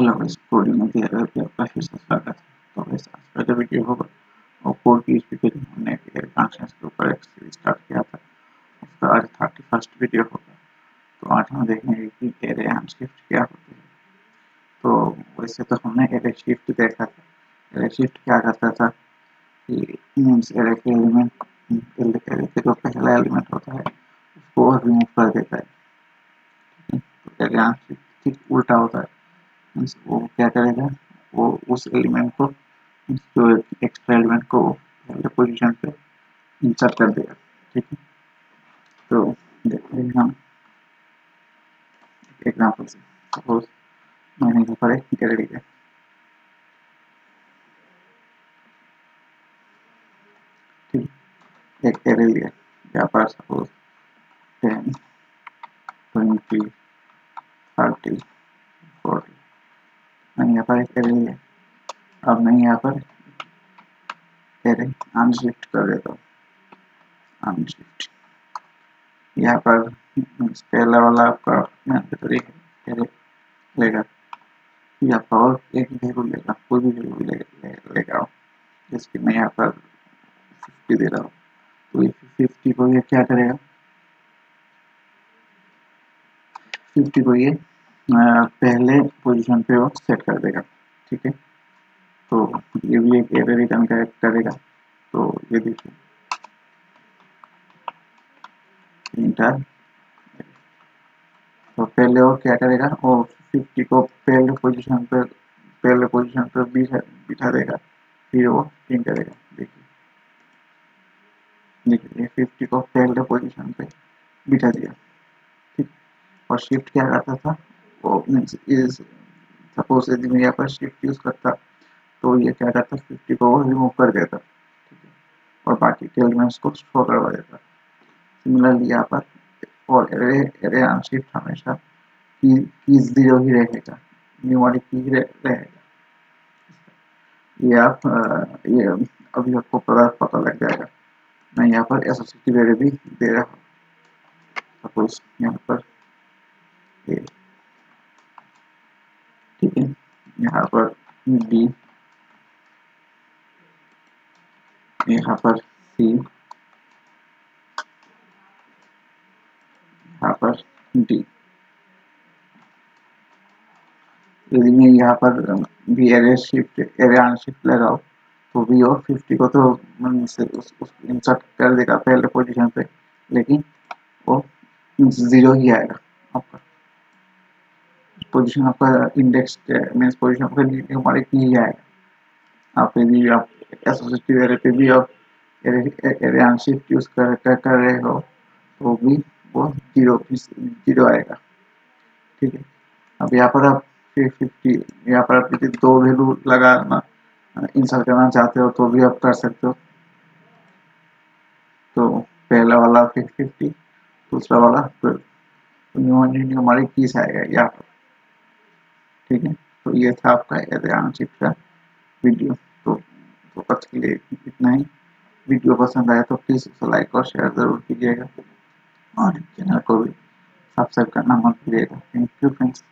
Hello guys, coding में दिया पे आपका फिर से स्वागत है। तो गाइस आज का जो वीडियो होगा वो कोड PHP पे हमने एआई फंक्शंस के ऊपर एक सीरीज स्टार्ट किया था। उसका आज 31st वीडियो होगा। तो आज हम देखेंगे कि एरे अनशिफ्ट क्या होती है। तो वैसे तो हमने एरे शिफ्ट देखा था। एरे शिफ्ट क्या करता था कि मीन्स एरे के एलिमेंट एरे के जो पहला एलिमेंट होता है उसको रिमूव कर देता है। तो एरे अनशिफ्ट ठीक उल्टा होता है। मीन्स वो क्या करेगा, वो उस एलिमेंट को जो एक्स्ट्रा एलिमेंट को पहले पोजीशन पे इंसर्ट कर देगा। ठीक है, तो देखते हैं हम एग्जांपल से। सपोज मैंने यहाँ पर एक एरे लिया, ठीक, एक एरे लिया यहाँ पर सपोज 10, 20, 30, 40। मैंने यहाँ पर एक एरे लिया। अब मैं यहाँ पर एरे अनशिफ्ट कर देता हूँ। अनशिफ्ट यहाँ पर पहला वाला आपका मैंडेटरी एरे लेगा या और एक वैल्यू लेगा, कोई भी वैल्यू लेगा। जैसे कि मैं यहाँ पर 50 दे रहा हूँ, तो ये 50 को ये क्या करेगा, 50 को ये पहले पोजीशन पे वो सेट कर देगा। ठीक है, तो ये भी एक एरे रिटर्न करेगा। तो ये देखिए इंटर, तो पहले वो क्या करेगा, वो 50 को पहले पोजीशन पे बिठा देगा, फिर वो प्रिंट करेगा। देखिए देखिए 50 को पहले पोजीशन पे बिठा दिया। ठीक, और शिफ्ट क्या करता था, वो मीन्स इज सपोज यदि मैं यहाँ पर शिफ्ट यूज करता तो ये क्या करता, 50 को रिमूव कर देता। ठीक है, और बाकी के एलिमेंट्स को शो करवा देता। सिमिलरली यहाँ पर और एरे अनशिफ्ट हमेशा कीज 0 ही रहेगा, न्यूमेरिक की रहेगा। ये आप ये अभी आपको पता लग जाएगा। मैं यहाँ पर एसोसिएटिव एरे भी दे रहा हूँ। सपोज यहाँ पर ए, ठीक है, यहाँ पर बी, यहाँ पर सी, यहाँ पर डी। यदि मैं यहाँ पर भी एरे अनशिफ्ट लगाओ तो भी वो 50 को तो इंसर्ट कर देगा पहले पोजीशन पे, लेकिन वो 0 ही आएगा। आपका पोजीशन आपका इंडेक्स मीन्स पोजीशन आपका न्यूमेरिक ही आएगा। आप यदि आप एसोसिएटिव एरे पे भी आप एरे अनशिफ्ट यूज कर रहे हो तो भी वो 0 आएगा। ठीक है, अब यहाँ पर आप 50, यहाँ पर आप यदि 2 वैल्यू लगाना इंसर्ट करना चाहते हो तो भी आप कर सकते हो। तो पहला वाला 50, दूसरा वाला 12, तो हमारी कीज आएगा यहाँ पर। ठीक है, तो ये था आपका एरे अनशिफ्ट का वीडियो। तो आज के लिए इतना ही। वीडियो पसंद आया तो प्लीज उसे लाइक और शेयर जरूर कीजिएगा और चैनल को भी सब्सक्राइब करना मत भूलिएगा। Thank you friends.